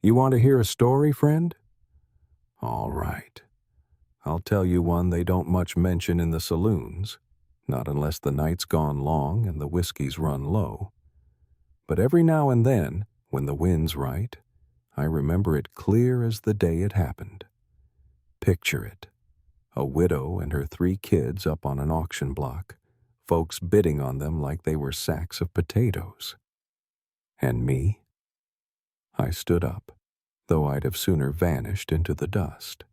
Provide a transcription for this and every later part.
You want to hear a story, friend? All right. I'll tell you one they don't much mention in the saloons, not unless the night's gone long and the whiskey's run low. But every now and then, when the wind's right, I remember it clear as the day it happened. Picture it. A widow and her 3 kids up on an auction block, folks bidding on them like they were sacks of potatoes. And me? I stood up, though I'd have sooner vanished into the dust.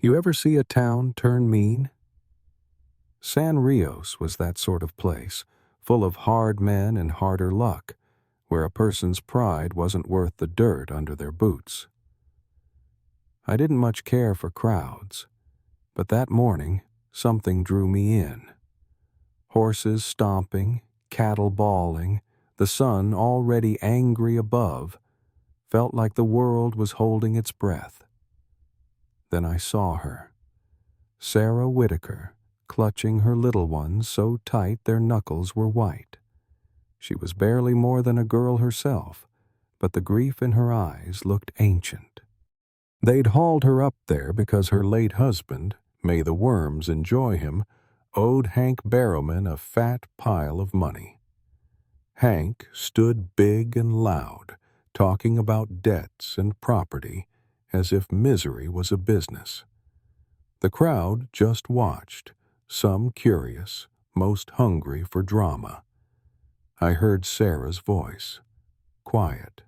You ever see a town turn mean? San Rios was that sort of place, full of hard men and harder luck, where a person's pride wasn't worth the dirt under their boots. I didn't much care for crowds, but that morning something drew me in. Horses stomping, cattle bawling, the sun already angry above, felt like the world was holding its breath. Then I saw her, Sarah Whitaker, clutching her little ones so tight their knuckles were white. She was barely more than a girl herself, but the grief in her eyes looked ancient. They'd hauled her up there because her late husband, may the worms enjoy him, owed Hank Barrowman a fat pile of money. Hank stood big and loud, talking about debts and property as if misery was a business. The crowd just watched, some curious, most hungry for drama. I heard Sarah's voice, quiet,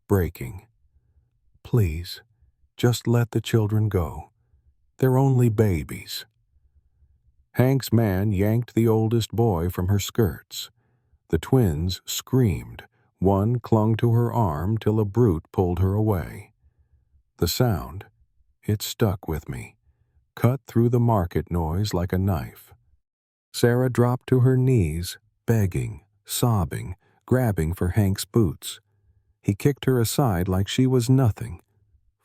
breaking. Please, just let the children go. They're only babies. Hank's man yanked the oldest boy from her skirts. The twins screamed. One clung to her arm till a brute pulled her away. The sound, it stuck with me, cut through the market noise like a knife. Sarah dropped to her knees, begging, sobbing, grabbing for Hank's boots. He kicked her aside like she was nothing.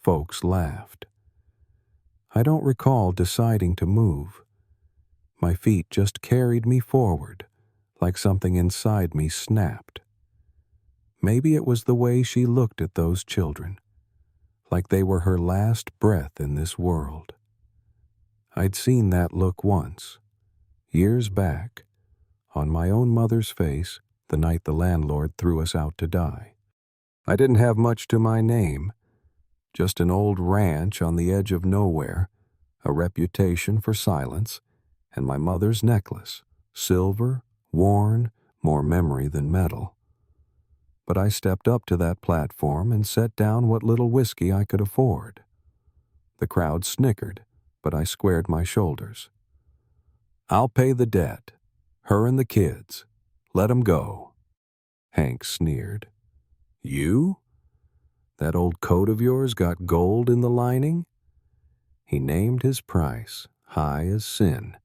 Folks laughed. I don't recall deciding to move. My feet just carried me forward, like something inside me snapped. Maybe it was the way she looked at those children, like they were her last breath in this world. I'd seen that look once, years back, on my own mother's face the night the landlord threw us out to die. I didn't have much to my name, just an old ranch on the edge of nowhere, a reputation for silence, and my mother's necklace, silver, worn, more memory than metal. But I stepped up to that platform and set down what little whiskey I could afford. The crowd snickered, but I squared my shoulders. I'll pay the debt. Her and the kids. Let 'em go. Hank sneered. You? That old coat of yours got gold in the lining? He named his price, high as sin.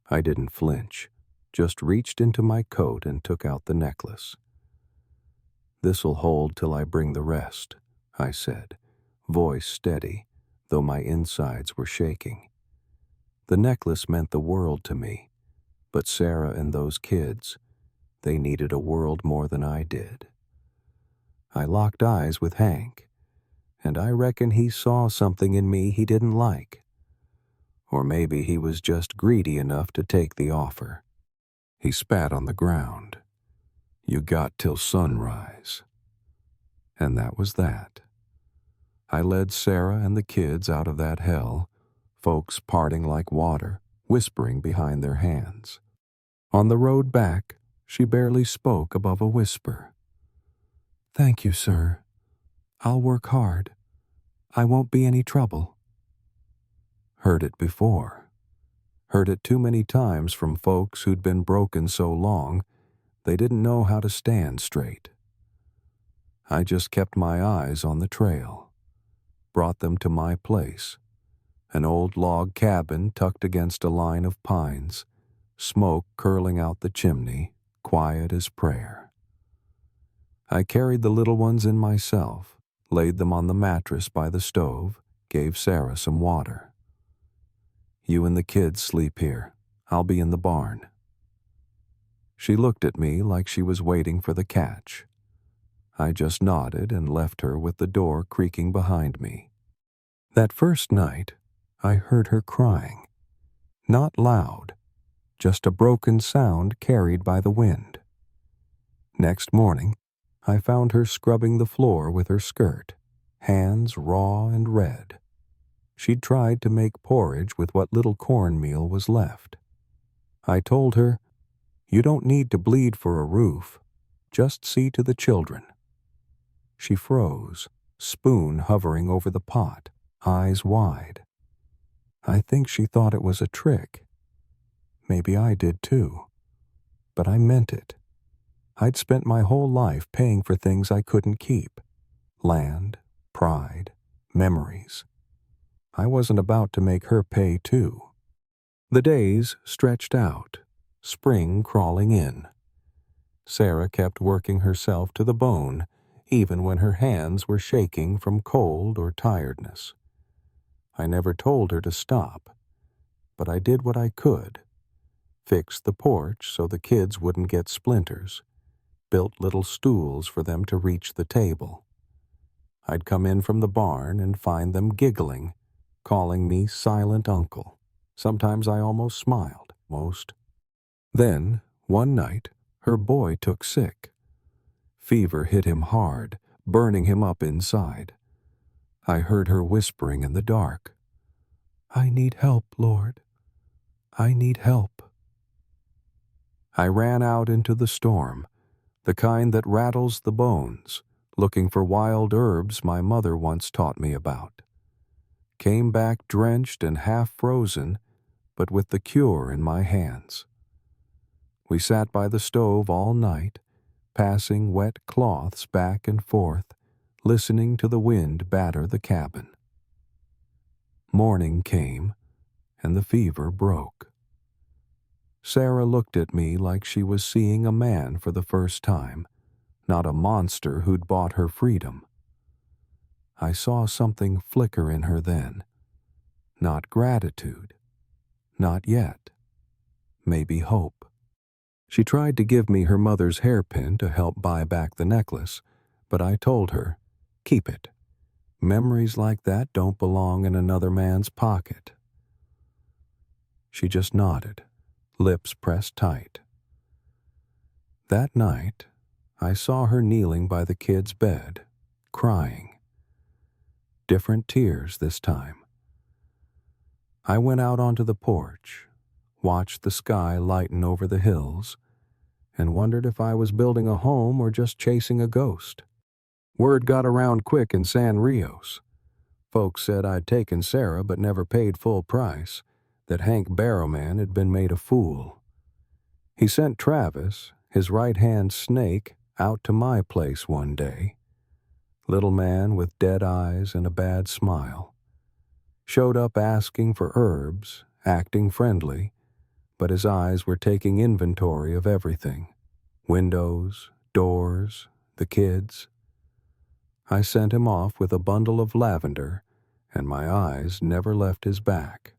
I didn't flinch, just reached into my coat and took out the necklace. This'll hold till I bring the rest, I said, voice steady, though my insides were shaking. The necklace meant the world to me, but Sarah and those kids, they needed a world more than I did. I locked eyes with Hank, and I reckon he saw something in me he didn't like. Or maybe he was just greedy enough to take the offer. He spat on the ground. You got till sunrise. And that was that. I led Sarah and the kids out of that hell, folks parting like water, whispering behind their hands. On the road back, she barely spoke above a whisper. Thank you, sir. I'll work hard. I won't be any trouble. Heard it before. Heard it too many times from folks who'd been broken so long they didn't know how to stand straight. I just kept my eyes on the trail, brought them to my place, an old log cabin tucked against a line of pines, smoke curling out the chimney, quiet as prayer. I carried the little ones in myself, laid them on the mattress by the stove, gave Sarah some water. You and the kids sleep here. I'll be in the barn. She looked at me like she was waiting for the catch. I just nodded and left her with the door creaking behind me. That first night, I heard her crying. Not loud, just a broken sound carried by the wind. Next morning, I found her scrubbing the floor with her skirt, hands raw and red. She'd tried to make porridge with what little cornmeal was left. I told her, "You don't need to bleed for a roof. Just see to the children." She froze, spoon hovering over the pot, eyes wide. I think she thought it was a trick. Maybe I did too. But I meant it. I'd spent my whole life paying for things I couldn't keep. Land, pride, memories. I wasn't about to make her pay too. The days stretched out, spring crawling in. Sarah kept working herself to the bone, even when her hands were shaking from cold or tiredness. I never told her to stop, but I did what I could. Fixed the porch so the kids wouldn't get splinters, built little stools for them to reach the table. I'd come in from the barn and find them giggling, calling me silent uncle. Sometimes I almost smiled, Then, one night, her boy took sick. Fever hit him hard, burning him up inside. I heard her whispering in the dark, "I need help, Lord. I need help." I ran out into the storm, the kind that rattles the bones, looking for wild herbs my mother once taught me about. Came back drenched and half frozen, but with the cure in my hands. We sat by the stove all night, passing wet cloths back and forth, listening to the wind batter the cabin. Morning came, and the fever broke. Sarah looked at me like she was seeing a man for the first time, not a monster who'd bought her freedom. I saw something flicker in her then. Not gratitude. Not yet. Maybe hope. She tried to give me her mother's hairpin to help buy back the necklace, but I told her, "Keep it. Memories like that don't belong in another man's pocket." She just nodded, lips pressed tight. That night, I saw her kneeling by the kid's bed, crying. Different tears this time. I went out onto the porch, watched the sky lighten over the hills, and wondered if I was building a home or just chasing a ghost. Word got around quick in San Rios. Folks said I'd taken Sarah but never paid full price, that Hank Barrowman had been made a fool. He sent Travis, his right-hand snake, out to my place one day. Little man with dead eyes and a bad smile. Showed up asking for herbs, acting friendly, but his eyes were taking inventory of everything. Windows, doors, the kids. I sent him off with a bundle of lavender, and my eyes never left his back.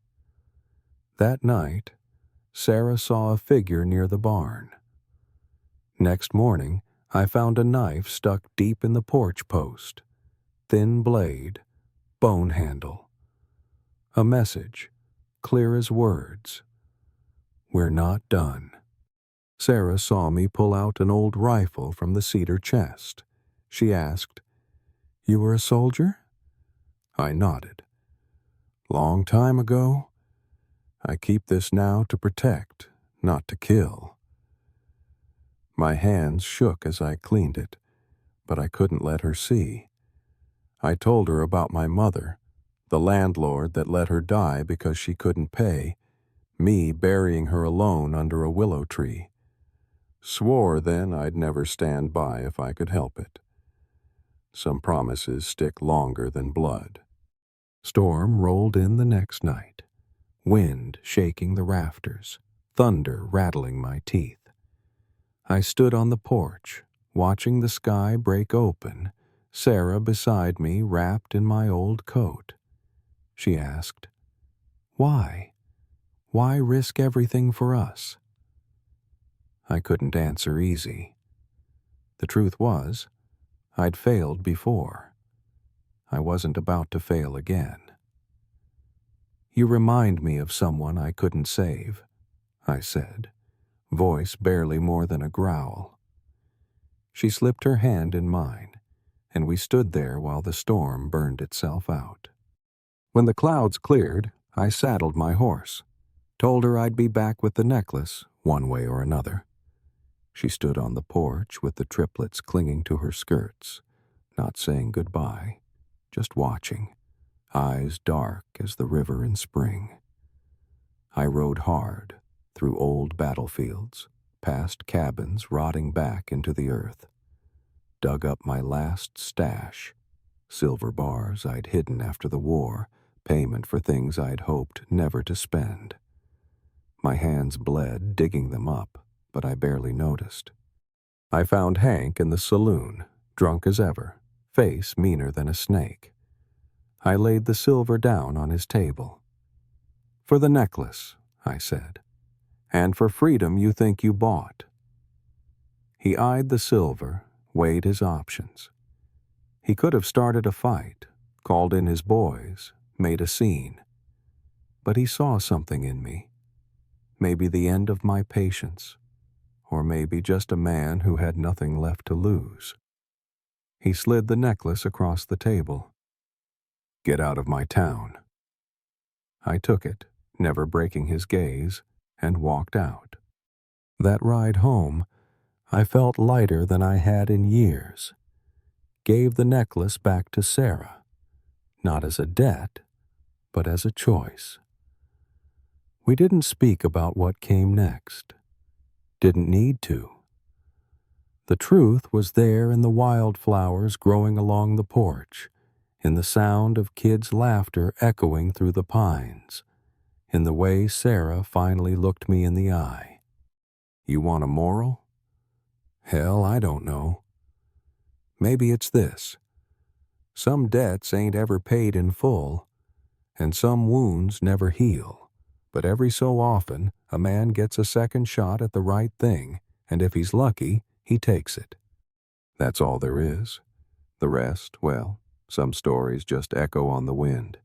That night, Sarah saw a figure near the barn. Next morning, I found a knife stuck deep in the porch post. Thin blade, bone handle. A message, clear as words. "We're not done." Sarah saw me pull out an old rifle from the cedar chest. She asked, "You were a soldier?" I nodded. "Long time ago. I keep this now to protect, not to kill." My hands shook as I cleaned it, but I couldn't let her see. I told her about my mother, the landlord that let her die because she couldn't pay, me burying her alone under a willow tree. Swore then I'd never stand by if I could help it. Some promises stick longer than blood. Storm rolled in the next night, wind shaking the rafters, thunder rattling my teeth. I stood on the porch, watching the sky break open, Sarah beside me wrapped in my old coat. She asked, "Why? Why risk everything for us?" I couldn't answer easy. The truth was, I'd failed before. I wasn't about to fail again. You remind me of someone I couldn't save, I said, voice barely more than a growl. She slipped her hand in mine, and we stood there while the storm burned itself out. When the clouds cleared, I saddled my horse, told her I'd be back with the necklace, one way or another. She stood on the porch with the triplets clinging to her skirts, not saying goodbye, just watching, eyes dark as the river in spring. I rode hard, through old battlefields, past cabins rotting back into the earth, dug up my last stash, silver bars I'd hidden after the war, payment for things I'd hoped never to spend. My hands bled digging them up, but I barely noticed. I found Hank in the saloon, drunk as ever, face meaner than a snake. I laid the silver down on his table. "For the necklace," I said, "and for freedom you think you bought." He eyed the silver, weighed his options. He could have started a fight, called in his boys, made a scene. But he saw something in me. Maybe the end of my patience, or maybe just a man who had nothing left to lose. He slid the necklace across the table. "Get out of my town." I took it, never breaking his gaze, and walked out. That ride home, I felt lighter than I had in years. Gave the necklace back to Sarah, not as a debt, but as a choice. We didn't speak about what came next. Didn't need to. The truth was there in the wildflowers growing along the porch, in the sound of kids' laughter echoing through the pines, in the way Sarah finally looked me in the eye. "You want a moral?" Hell, I don't know. Maybe it's this. Some debts ain't ever paid in full, and some wounds never heal. But every so often, a man gets a second shot at the right thing, and if he's lucky, he takes it. That's all there is. The rest, well, some stories just echo on the wind.